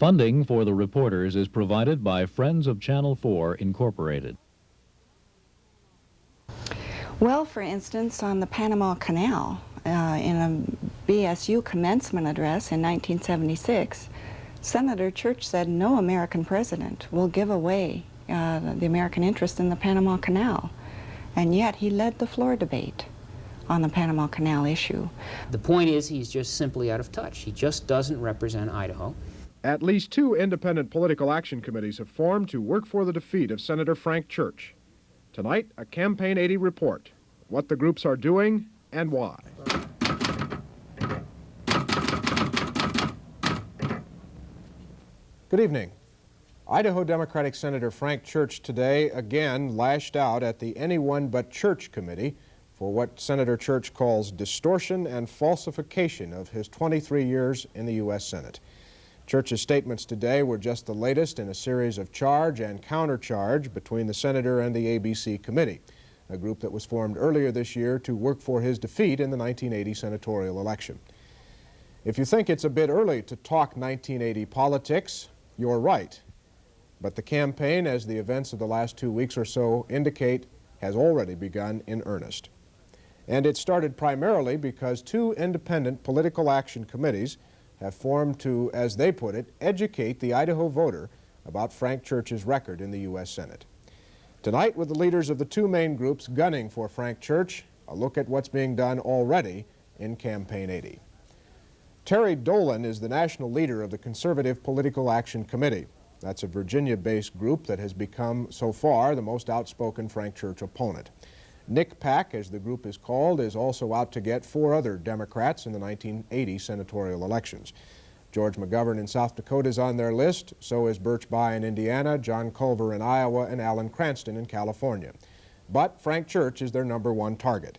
Funding for the reporters is provided by Friends of Channel 4, Incorporated. Well, for instance, on the Panama Canal, in a BSU commencement address in 1976, Senator Church said no American president will give away the American interest in the Panama Canal. And yet he led the floor debate on the Panama Canal issue. The point is he's just simply out of touch. He just doesn't represent Idaho. At least 2 independent political action committees have formed to work for the defeat of Senator Frank Church. Tonight, a Campaign 80 report, what the groups are doing and why. Good evening. Idaho Democratic Senator Frank Church today again lashed out at the Anyone But Church Committee for what Senator Church calls distortion and falsification of his 23 years in the U.S. Senate. Church's statements today were just the latest in a series of charge and countercharge between the senator and the ABC committee, a group that was formed earlier this year to work for his defeat in the 1980 senatorial election. If you think it's a bit early to talk 1980 politics, you're right. But the campaign, as the events of the last 2 weeks or so indicate, has already begun in earnest. And it started primarily because 2 independent political action committees have formed to, as they put it, educate the Idaho voter about Frank Church's record in the U.S. Senate. Tonight, with the leaders of the 2 main groups gunning for Frank Church, a look at what's being done already in Campaign 80. Terry Dolan is the national leader of the Conservative Political Action Committee. That's a Virginia-based group that has become, so far, the most outspoken Frank Church opponent. NPAC, as the group is called, is also out to get 4 other Democrats in the 1980 senatorial elections. George McGovern in South Dakota is on their list, so is Birch Bayh in Indiana, John Culver in Iowa, and Alan Cranston in California. But Frank Church is their #1 target.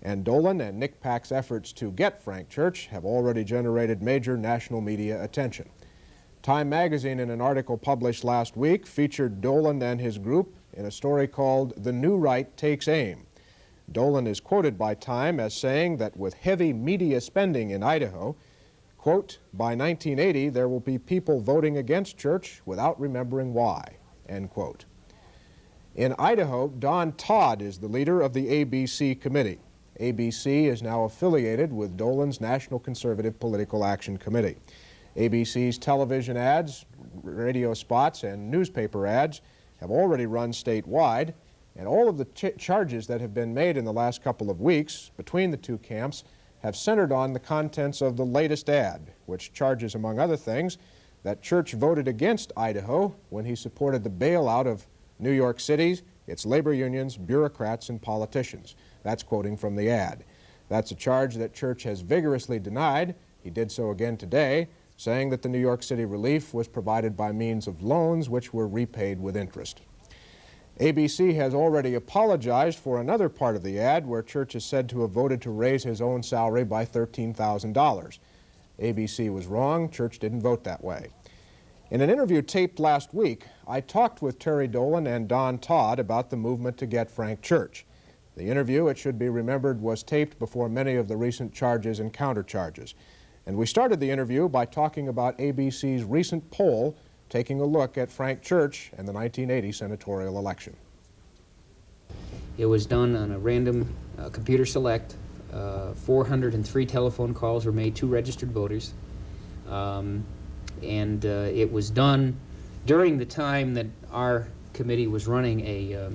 And Dolan and NPAC's efforts to get Frank Church have already generated major national media attention. Time magazine, in an article published last week, featured Dolan and his group in a story called "The New Right Takes Aim." Dolan is quoted by Time as saying that with heavy media spending in Idaho, quote, by 1980 there will be people voting against Church without remembering why, end quote. In Idaho, Don Todd is the leader of the ABC committee. ABC is now affiliated with Dolan's National Conservative Political Action Committee. ABC's television ads, radio spots, and newspaper ads have already run statewide, and all of the charges that have been made in the last couple of weeks between the 2 camps have centered on the contents of the latest ad, which charges, among other things, that Church voted against Idaho when he supported the bailout of New York City, its labor unions, bureaucrats, and politicians. That's quoting from the ad. That's a charge that Church has vigorously denied. He did so again today, saying that the New York City relief was provided by means of loans which were repaid with interest. ABC has already apologized for another part of the ad where Church is said to have voted to raise his own salary by $13,000. ABC was wrong. Church didn't vote that way. In an interview taped last week, I talked with Terry Dolan and Don Todd about the movement to get Frank Church. The interview, it should be remembered, was taped before many of the recent charges and countercharges. And we started the interview by talking about ABC's recent poll taking a look at Frank Church and the 1980 senatorial election. It was done on a random computer select. 403 telephone calls were made to registered voters. It was done during the time that our committee was running a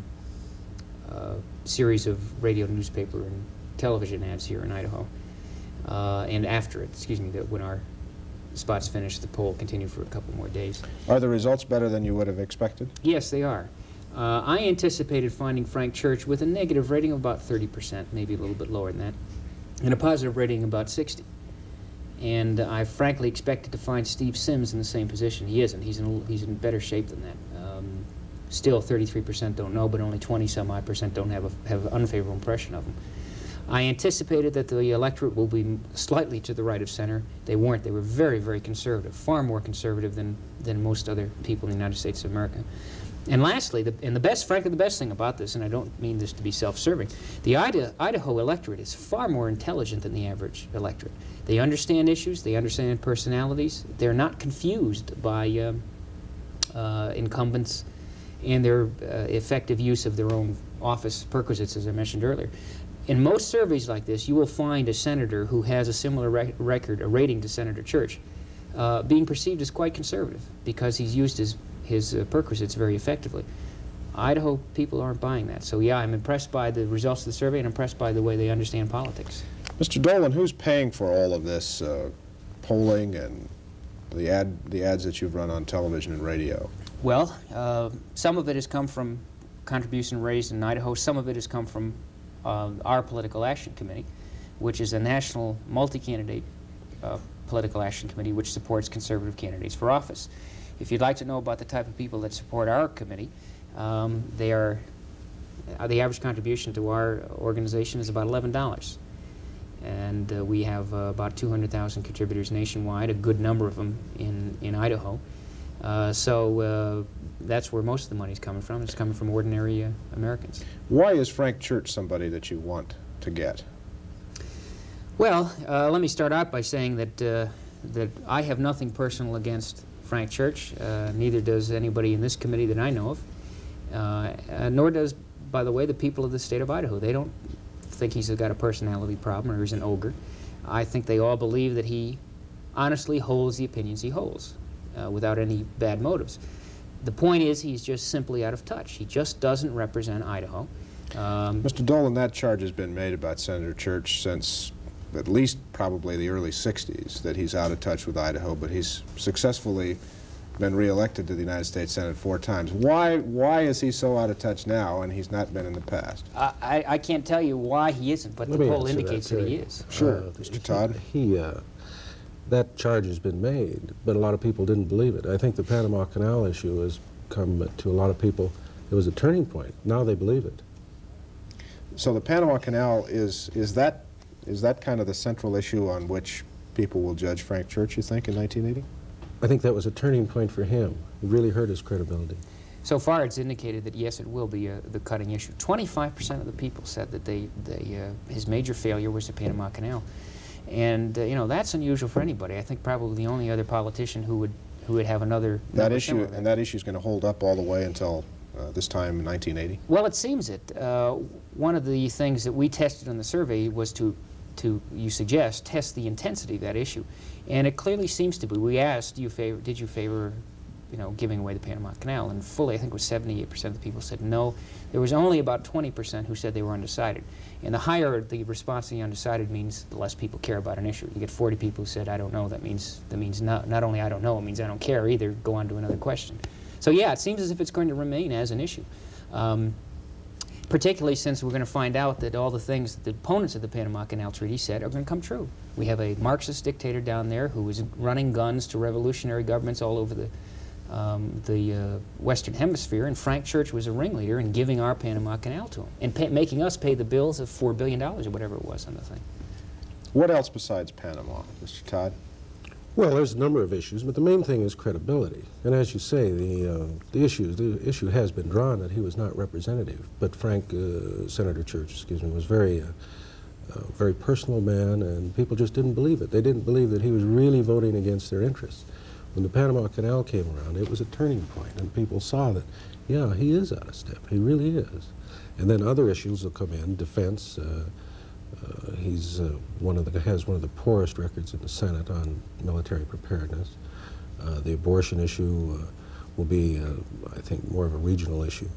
series of radio, newspaper, and television ads here in Idaho. And after it, when our spots finished, the poll continued for a couple more days. Are the results better than you would have expected? Yes, they are. I anticipated finding Frank Church with a negative rating of about 30%, maybe a little bit lower than that, and a positive rating of about 60%. And I frankly expected to find Steve Sims in the same position. He isn't. He's in better shape than that. Still, 33% don't know, but only 20-some-odd% don't have an unfavorable impression of him. I anticipated that the electorate will be slightly to the right of center. They weren't. They were very, very conservative, far more conservative than most other people in the United States of America. And lastly, frankly, the best thing about this, and I don't mean this to be self-serving, the Idaho electorate is far more intelligent than the average electorate. They understand issues, they understand personalities. They're not confused by incumbents and their effective use of their own office perquisites, as I mentioned earlier. In most surveys like this, you will find a senator who has a similar record, a rating to Senator Church, being perceived as quite conservative because he's used his perquisites very effectively. Idaho people aren't buying that. So yeah, I'm impressed by the results of the survey and impressed by the way they understand politics. Mr. Dolan, who's paying for all of this polling and the ads that you've run on television and radio? Well, some of it has come from contribution raised in Idaho. Some of it has come from our Political Action Committee, which is a national multi-candidate political action committee which supports conservative candidates for office. If you'd like to know about the type of people that support our committee, the average contribution to our organization is about $11. And we have about 200,000 contributors nationwide, a good number of them in Idaho. So that's where most of the money's coming from. It's coming from ordinary Americans. Why is Frank Church somebody that you want to get? Well, let me start out by saying that I have nothing personal against Frank Church. Neither does anybody in this committee that I know of. Nor does, by the way, the people of the state of Idaho. They don't think he's got a personality problem or he's an ogre. I think they all believe that he honestly holds the opinions he holds without any bad motives. The point is he's just simply out of touch. He just doesn't represent Idaho. Mr. Dolan, that charge has been made about Senator Church since at least probably the early 60s, that he's out of touch with Idaho, but he's successfully been re-elected to the United States Senate 4 times. Why is he so out of touch now and he's not been in the past? I can't tell you why he isn't, but the poll indicates that he is. Sure. Mr. Todd? That charge has been made, but a lot of people didn't believe it. I think the Panama Canal issue has come to a lot of people. It was a turning point. Now they believe it. So the Panama Canal, is that kind of the central issue on which people will judge Frank Church, you think, in 1980? I think that was a turning point for him. It really hurt his credibility. So far, it's indicated that yes, it will be the cutting issue. 25% of the people said that his major failure was the Panama Canal, and you know, that's unusual for anybody. I think probably the only other politician who would have another that issue, and that issue is going to hold up all the way until this time in 1980. Well, it seems it. One of the things that we tested on the survey was to you suggest, test the intensity of that issue. And it clearly seems to be. We asked, did you favor, you know, giving away the Panama Canal? And fully, I think it was 78% of the people said no. There was only about 20% who said they were undecided. And the higher the response to the undecided means, the less people care about an issue. You get 40 people who said, I don't know. That means not only I don't know, it means I don't care either. Go on to another question. So yeah, it seems as if it's going to remain as an issue. Particularly since we're going to find out that all the things that the opponents of the Panama Canal Treaty said are going to come true. We have a Marxist dictator down there who is running guns to revolutionary governments all over the Western Hemisphere, and Frank Church was a ringleader in giving our Panama Canal to him and making us pay the bills of $4 billion or whatever it was on the thing. What else besides Panama, Mr. Todd? Well, there's a number of issues, but the main thing is credibility. And as you say, the issue has been drawn that he was not representative. But Senator Church, was very personal man, and people just didn't believe it. They didn't believe that he was really voting against their interests. When the Panama Canal came around, it was a turning point, and people saw that, yeah, he is out of step. He really is. And then other issues will come in, defense. He's has one of the poorest records in the Senate on military preparedness. The abortion issue will be, I think, more of a regional issue.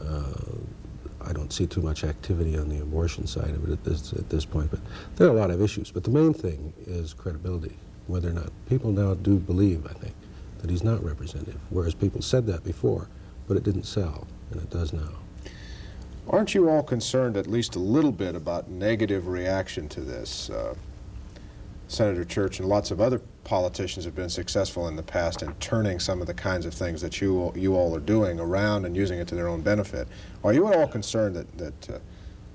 I don't see too much activity on the abortion side of it at this point, but there are a lot of issues. But the main thing is credibility, whether or not people now do believe, I think, that he's not representative, whereas people said that before, but it didn't sell, and it does now. Aren't you all concerned at least a little bit about negative reaction to this? Senator Church and lots of other politicians have been successful in the past in turning some of the kinds of things that you all are doing around and using it to their own benefit. Are you at all concerned that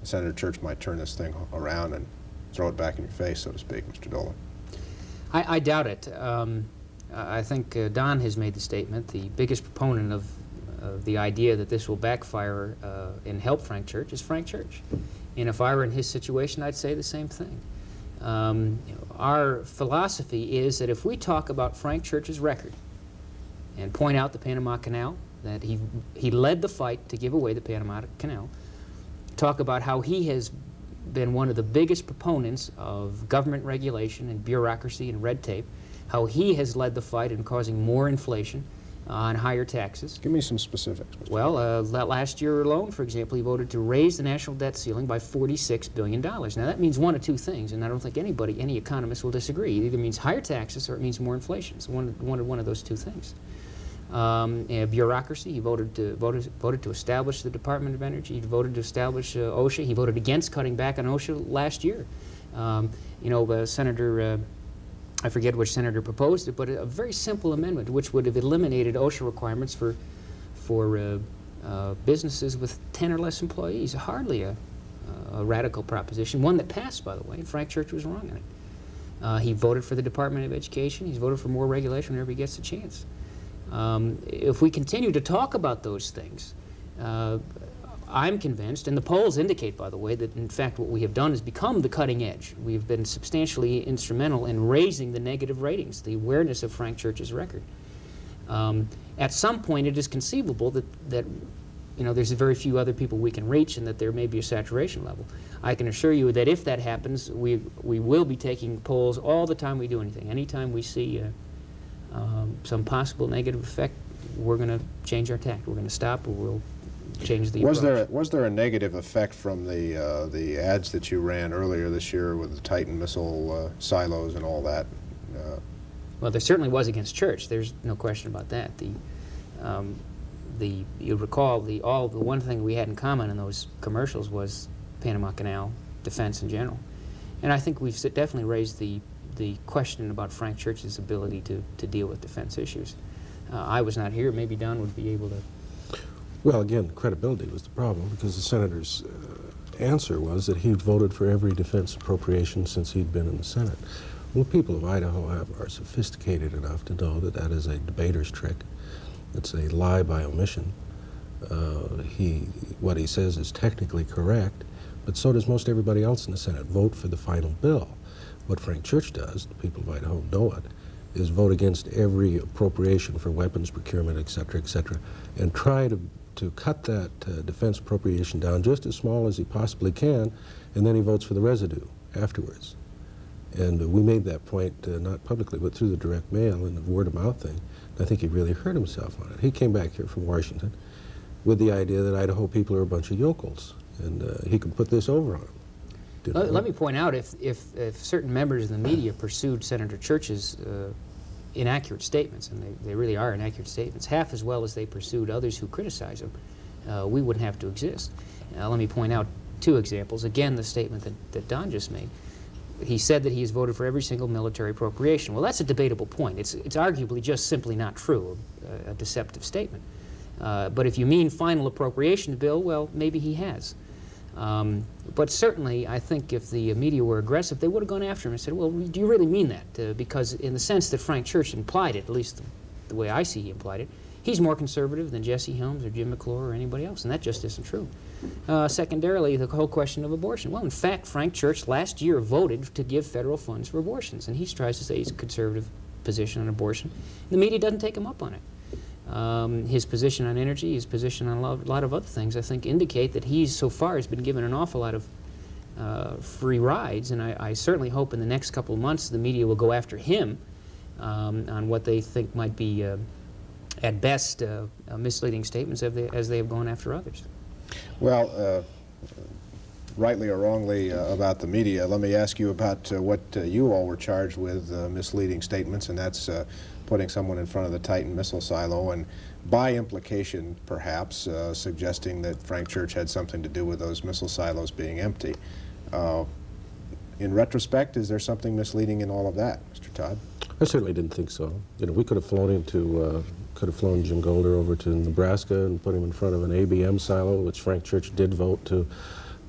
Senator Church might turn this thing around and throw it back in your face, so to speak, Mr. Dolan? I doubt it. I think Don has made the statement. The biggest proponent of the idea that this will backfire and help Frank Church is Frank Church. And if I were in his situation, I'd say the same thing. You know, our philosophy is that if we talk about Frank Church's record and point out the Panama Canal, that he led the fight to give away the Panama Canal, talk about how he has been one of the biggest proponents of government regulation and bureaucracy and red tape, how he has led the fight in causing more inflation and higher taxes. Give me some specifics. Well, that last year alone, for example, he voted to raise the national debt ceiling by $46 billion. Now, that means one of two things, and I don't think any economist will disagree. It either means higher taxes or it means more inflation. It's one of those two things. Bureaucracy, he voted to establish the Department of Energy. He voted to establish OSHA. He voted against cutting back on OSHA last year. Senator, I forget which senator proposed it, but a very simple amendment which would have eliminated OSHA requirements for businesses with 10 or less employees. Hardly a radical proposition, one that passed, by the way, and Frank Church was wrong in it. He voted for the Department of Education. He's voted for more regulation whenever he gets a chance. If we continue to talk about those things, I'm convinced, and the polls indicate, by the way, that in fact what we have done is become the cutting edge. We've been substantially instrumental in raising the negative ratings, the awareness of Frank Church's record. At some point, it is conceivable that there's very few other people we can reach and that there may be a saturation level. I can assure you that if that happens, we will be taking polls all the time we do anything. Anytime we see some possible negative effect, we're going to change our tack. We're going to stop, or we'll change the approach. Was there a negative effect from the ads that you ran earlier this year with the Titan missile silos and all that? Well, there certainly was against Church. There's no question about that. You recall the one thing we had in common in those commercials was Panama Canal, defense in general, and I think we've definitely raised the question about Frank Church's ability to deal with defense issues. I was not here. Maybe Don would be able to. Well, again, credibility was the problem, because the senator's answer was that he'd voted for every defense appropriation since he'd been in the Senate. Well, the people of Idaho are sophisticated enough to know that that is a debater's trick. It's a lie by omission. What he says is technically correct, but so does most everybody else in the Senate. Vote for the final bill. What Frank Church does, the people of Idaho know it, is vote against every appropriation for weapons procurement, et cetera, and try to cut that defense appropriation down just as small as he possibly can, and then he votes for the residue afterwards. And we made that point, not publicly, but through the direct mail and the word-of-mouth thing. I think he really hurt himself on it. He came back here from Washington with the idea that Idaho people are a bunch of yokels, and he could put this over on them. Let me point out, if certain members of the media pursued Senator Church's inaccurate statements, and they really are inaccurate statements, half as well as they pursued others who criticize them, we wouldn't have to exist. Let me point out two examples. Again, the statement that Don just made. He said that he has voted for every single military appropriation. Well, that's a debatable point. It's arguably just simply not true, a deceptive statement. But if you mean final appropriation bill, well, maybe he has. But certainly, I think if the media were aggressive, they would have gone after him and said, well, do you really mean that? Because in the sense that Frank Church implied it, at least the way I see he implied it, he's more conservative than Jesse Helms or Jim McClure or anybody else, and that just isn't true. Secondarily, the whole question of abortion. Well, in fact, Frank Church last year voted to give federal funds for abortions, and he tries to say he's a conservative position on abortion. The media doesn't take him up on it. His position on energy, his position on a lot of other things, I think, indicate that he's so far has been given an awful lot of free rides, and I certainly hope in the next couple of months the media will go after him on what they think might be, at best, misleading statements as they have gone after others. Well, rightly or wrongly about the media, let me ask you about what you all were charged with, misleading statements, and that's putting someone in front of the Titan missile silo and by implication, perhaps, suggesting that Frank Church had something to do with those missile silos being empty. In retrospect, is there something misleading in all of that, Mr. Todd? I certainly didn't think so. You know, we could have flown him to, could have flown Jim Golder over to Nebraska and put him in front of an ABM silo, which Frank Church did vote to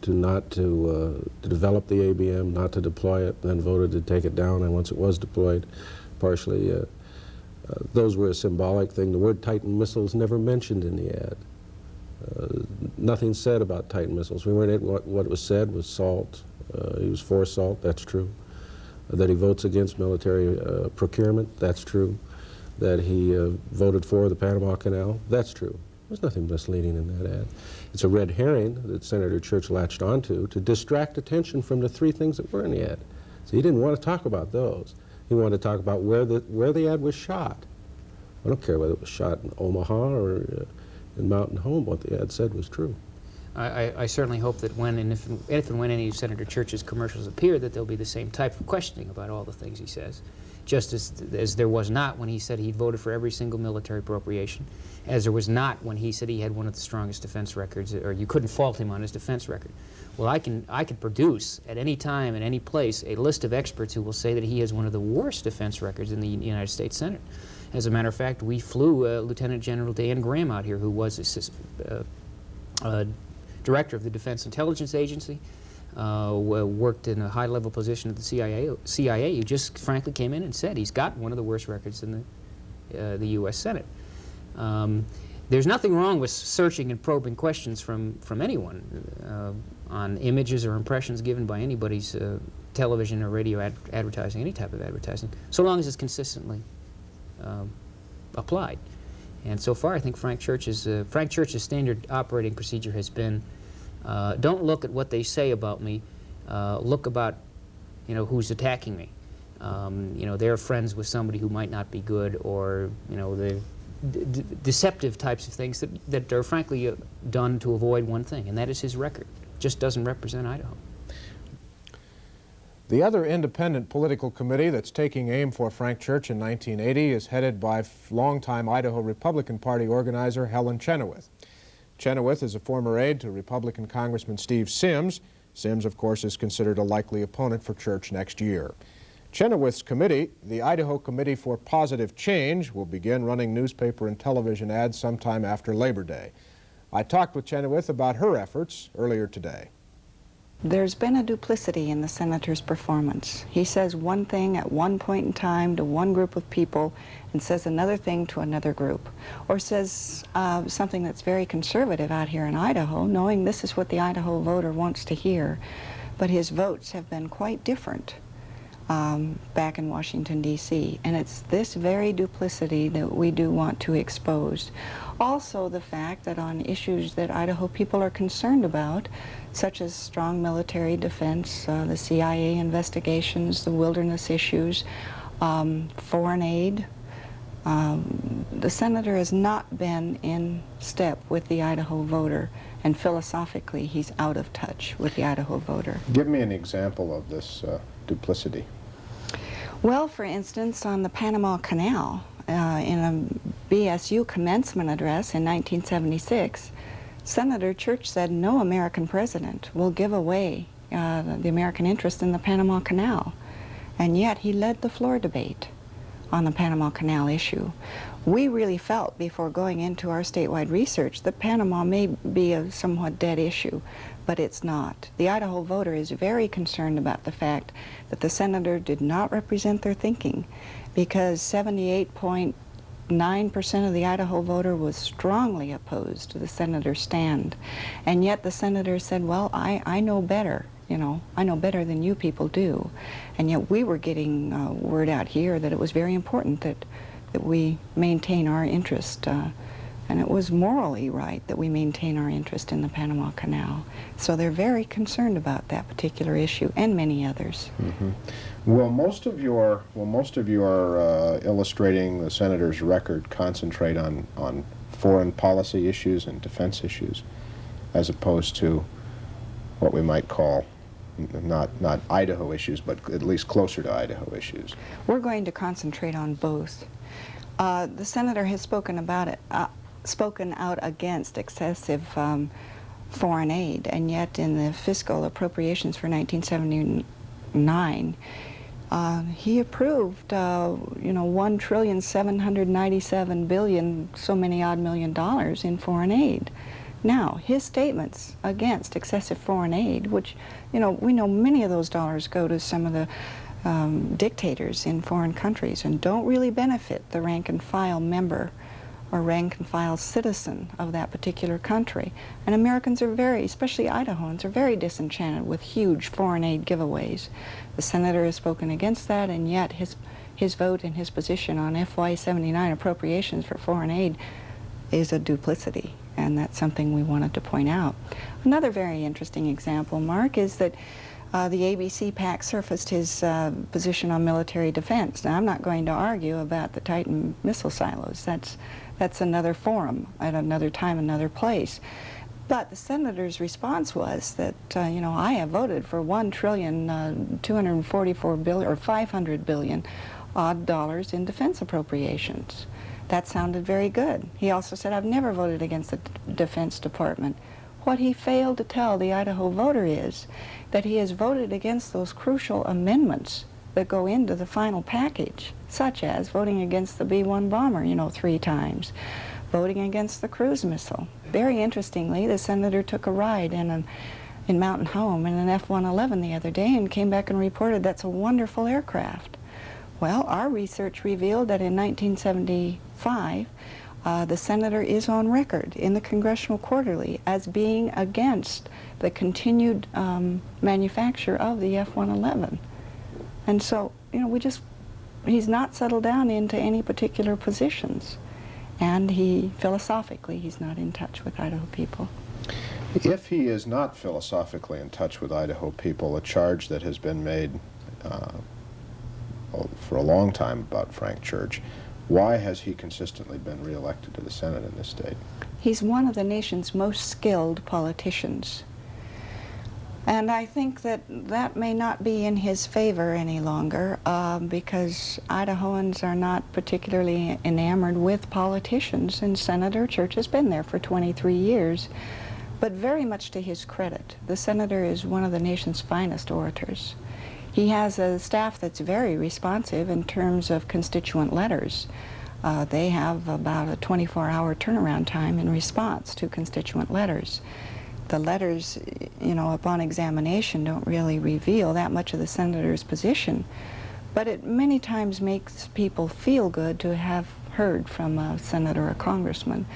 develop the ABM, not to deploy it, then voted to take it down, and once it was deployed, partially, those were a symbolic thing. The word Titan missiles never mentioned in the ad. Nothing said about Titan missiles. We weren't at what was said was salt. He was for salt, that's true. That he votes against military procurement, that's true. That he voted for the Panama Canal, that's true. There's nothing misleading in that ad. It's a red herring that Senator Church latched onto to distract attention from the three things that were in the ad. So he didn't want to talk about those. He wanted to talk about where the ad was shot. I don't care whether it was shot in Omaha or in Mountain Home. What the ad said was true. I certainly hope that when and if and when any of Senator Church's commercials appear, that there'll be the same type of questioning about all the things he says, just as there was not when he said he voted for every single military appropriation, as there was not when he said he had one of the strongest defense records, or you couldn't fault him on his defense record. Well, I can produce at any time, in any place, a list of experts who will say that he has one of the worst defense records in the United States Senate. As a matter of fact, we flew Lieutenant General Dan Graham out here, who was director of the Defense Intelligence Agency, worked in a high-level position at the CIA, who just frankly came in and said he's got one of the worst records in the U.S. Senate. There's nothing wrong with searching and probing questions from anyone on images or impressions given by anybody's television or radio advertising, any type of advertising, so long as it's consistently applied. And so far, I think Frank Church's standard operating procedure has been, don't look at what they say about me, look about, who's attacking me. They're friends with somebody who might not be good, or, the deceptive types of things that are frankly done to avoid one thing, and that is his record. Just doesn't represent Idaho. The other independent political committee that's taking aim for Frank Church in 1980 is headed by longtime Idaho Republican Party organizer Helen Chenoweth. Chenoweth is a former aide to Republican Congressman Steve Sims. Sims, of course, is considered a likely opponent for Church next year. Chenoweth's committee, the Idaho Committee for Positive Change, will begin running newspaper and television ads sometime after Labor Day. I talked with Chenoweth about her efforts earlier today. There's been a duplicity in the senator's performance. He says one thing at one point in time to one group of people and says another thing to another group, or says something that's very conservative out here in Idaho, knowing this is what the Idaho voter wants to hear. But his votes have been quite different back in Washington, D.C. And it's this very duplicity that we do want to expose. Also the fact that on issues that Idaho people are concerned about, such as strong military defense, the CIA investigations, the wilderness issues, foreign aid, the senator has not been in step with the Idaho voter, and philosophically he's out of touch with the Idaho voter. Give me an example of this duplicity. Well, for instance, on the Panama Canal, in a BSU commencement address in 1976, Senator Church said no American president will give away the American interest in the Panama Canal. And yet he led the floor debate on the Panama Canal issue. We really felt before going into our statewide research that Panama may be a somewhat dead issue, but it's not. The Idaho voter is very concerned about the fact that the senator did not represent their thinking, because 78.9% of the Idaho voter was strongly opposed to the senator's stand. And yet the senator said, well, I know better. I know better than you people do. And yet we were getting word out here that it was very important that we maintain our interest, and it was morally right that we maintain our interest in the Panama Canal. So they're very concerned about that particular issue and many others. Mm-hmm. Will most of your illustrating the senator's record concentrate on foreign policy issues and defense issues, as opposed to what we might call not Idaho issues, but at least closer to Idaho issues? We're going to concentrate on both. The senator has spoken out against excessive foreign aid, and yet in the fiscal appropriations for 1979, he approved, $1,797,000,000,000, so many odd million dollars in foreign aid. Now, his statements against excessive foreign aid, which, we know many of those dollars go to some of the dictators in foreign countries and don't really benefit the rank and file member or rank and file citizen of that particular country. And Americans are very, especially Idahoans, are very disenchanted with huge foreign aid giveaways. The senator has spoken against that, and yet his vote and his position on FY79 appropriations for foreign aid is a duplicity, and that's something we wanted to point out. Another very interesting example, Mark, is that the ABC PAC surfaced his position on military defense. Now, I'm not going to argue about the Titan missile silos. That's another forum at another time, another place. But the senator's response was that, you know, I have voted for $1,244 billion or $500 billion odd dollars in defense appropriations. That sounded very good. He also said, I've never voted against the Defense Department. What he failed to tell the Idaho voter is that he has voted against those crucial amendments that go into the final package, such as voting against the B-1 bomber, you know, 3 times, voting against the cruise missile. Very interestingly, the senator took a ride in Mountain Home in an F-111 the other day and came back and reported that's a wonderful aircraft. Well, our research revealed that in 1975, the senator is on record in the Congressional Quarterly as being against the continued manufacture of the F-111. And so, you know, he's not settled down into any particular positions. And philosophically, he's not in touch with Idaho people. If he is not philosophically in touch with Idaho people, a charge that has been made for a long time about Frank Church, why has he consistently been reelected to the Senate in this state? He's one of the nation's most skilled politicians. And I think that that may not be in his favor any longer because Idahoans are not particularly enamored with politicians, and Senator Church has been there for 23 years. But very much to his credit, the senator is one of the nation's finest orators. He has a staff that's very responsive in terms of constituent letters. They have about a 24-hour turnaround time in response to constituent letters. The letters, you know, upon examination don't really reveal that much of the senator's position, but it many times makes people feel good to have heard from a senator or a congressman.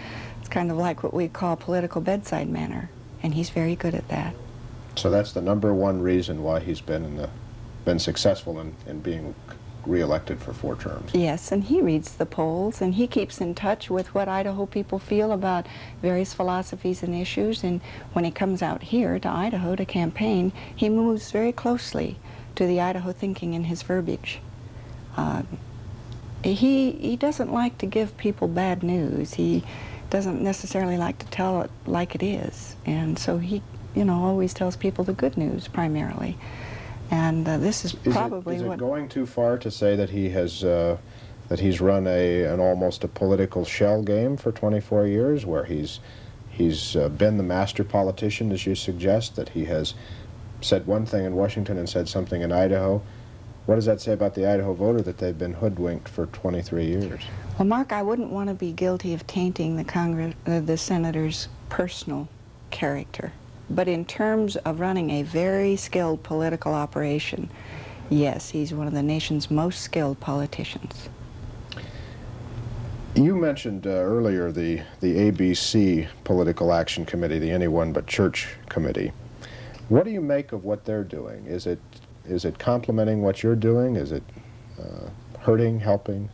It's kind of like what we call political bedside manner, and he's very good at that. So that's the #1 reason why he's been successful in being re-elected for 4 terms. Yes, and he reads the polls, and he keeps in touch with what Idaho people feel about various philosophies and issues, and when he comes out here to Idaho to campaign, he moves very closely to the Idaho thinking in his verbiage. He doesn't like to give people bad news. He doesn't necessarily like to tell it like it is, and so he, you know, always tells people the good news primarily. And this is probably Is it going too far to say that he has that he's run an almost a political shell game for 24 years, where he's been the master politician, as you suggest, that he has said one thing in Washington and said something in Idaho? What does that say about the Idaho voter, that they've been hoodwinked for 23 years? Well, Mark, I wouldn't want to be guilty of tainting the senator's personal character. But in terms of running a very skilled political operation, yes, he's one of the nation's most skilled politicians. You mentioned earlier the ABC Political Action Committee, the Anyone But Church Committee. What do you make of what they're doing? Is it complementing what you're doing? Is it hurting, helping?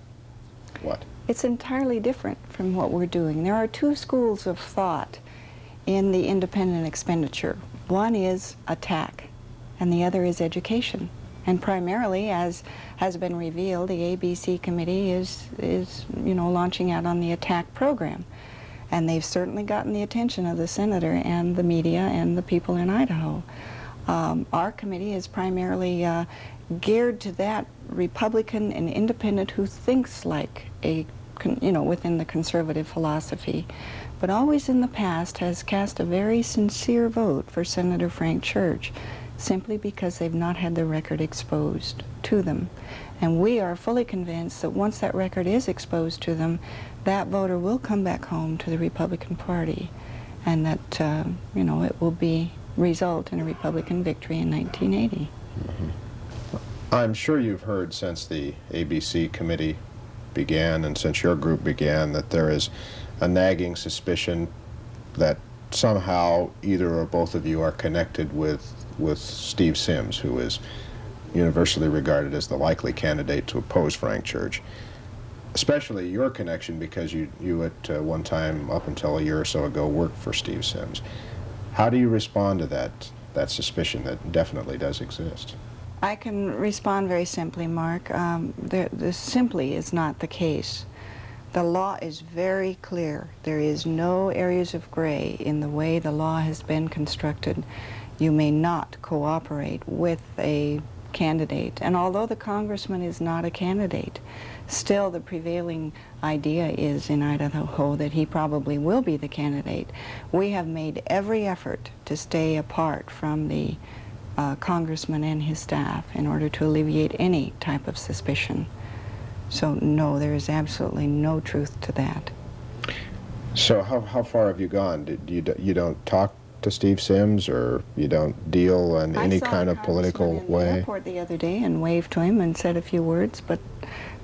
What? It's entirely different from what we're doing. There are 2 schools of thought in the independent expenditure. One is attack, and the other is education. And primarily, as has been revealed, the ABC committee is you know, launching out on the attack program. And they've certainly gotten the attention of the senator and the media and the people in Idaho. Our committee is primarily geared to that Republican and independent who thinks like you know, within the conservative philosophy, but always in the past has cast a very sincere vote for Senator Frank Church, simply because they've not had their record exposed to them. And we are fully convinced that once that record is exposed to them, that voter will come back home to the Republican Party, and that you know, it will result in a Republican victory in 1980. Mm-hmm. I'm sure you've heard, since the ABC committee began and since your group began that there is a nagging suspicion that somehow either or both of you are connected with Steve Sims, who is universally regarded as the likely candidate to oppose Frank Church. Especially your connection because you at one time, up until a year or so ago, worked for Steve Sims. How do you respond to that suspicion that definitely does exist? I can respond very simply, Mark. This simply is not the case. The law is very clear. There is no areas of gray in the way the law has been constructed. You may not cooperate with a candidate. And although the congressman is not a candidate, still the prevailing idea is in Idaho that he probably will be the candidate. We have made every effort to stay apart from the congressman and his staff in order to alleviate any type of suspicion. So no, there is absolutely no truth to that. So how far have you gone? You don't talk to Steve Sims, or you don't deal in any kind of political way? I saw the congressman in the airport the other day and waved to him and said a few words, but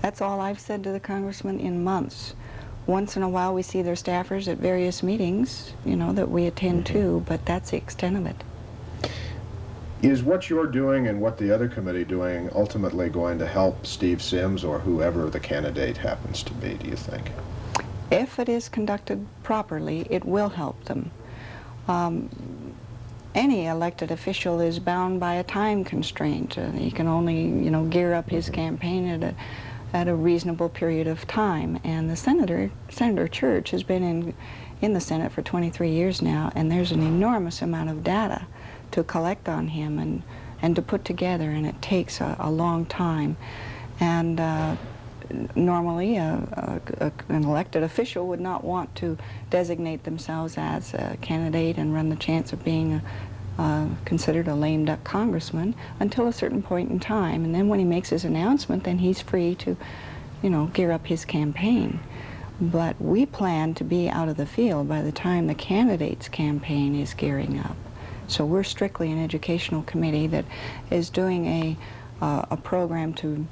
that's all I've said to the congressman in months. Once in a while we see their staffers at various meetings, you know, that we attend to, but that's the extent of it. Is what you're doing and what the other committee doing ultimately going to help Steve Sims or whoever the candidate happens to be, do you think? If it is conducted properly, it will help them. Any elected official is bound by a time constraint. He can only, you know, gear up his campaign at a reasonable period of time. And the Senator Church has been in the Senate for 23 years now, and there's an enormous amount of data to collect on him and to put together, and it takes a long time. And normally an elected official would not want to designate themselves as a candidate and run the chance of being considered a lame duck congressman until a certain point in time. And then when he makes his announcement, then he's free to, you know, gear up his campaign. But we plan to be out of the field by the time the candidate's campaign is gearing up. So we're strictly an educational committee that is doing a program to,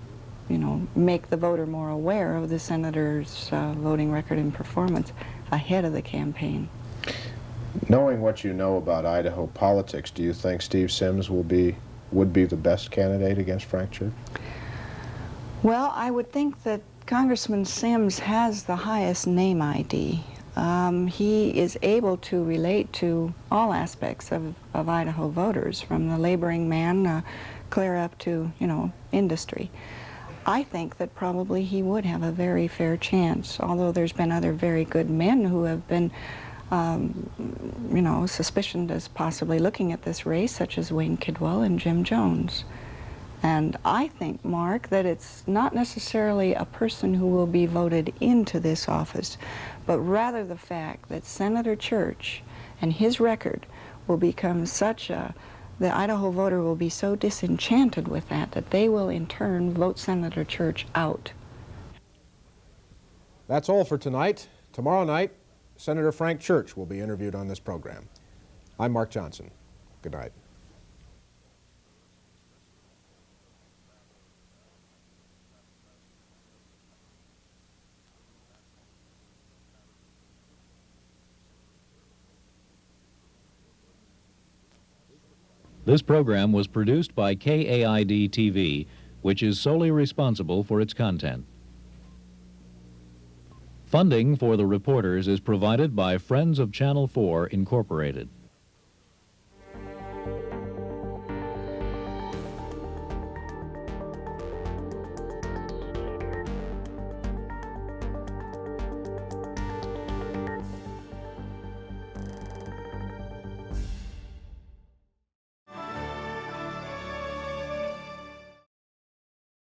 you know, make the voter more aware of the senator's voting record and performance ahead of the campaign. Knowing what you know about Idaho politics, do you think Steve Sims would be the best candidate against Frank Church? Well, I would think that Congressman Sims has the highest name ID. He is able to relate to all aspects of Idaho voters, from the laboring man clear up to, you know, industry. I think that probably he would have a very fair chance, although there's been other very good men who have been, you know, suspicioned as possibly looking at this race, such as Wayne Kidwell and Jim Jones. And I think, Mark, that it's not necessarily a person who will be voted into this office, but rather the fact that Senator Church and his record will become such a, the Idaho voter will be so disenchanted with that they will in turn vote Senator Church out. That's all for tonight. Tomorrow night, Senator Frank Church will be interviewed on this program. I'm Marc Johnson. Good night. This program was produced by KAID-TV, which is solely responsible for its content. Funding for the reporters is provided by Friends of Channel 4, Incorporated.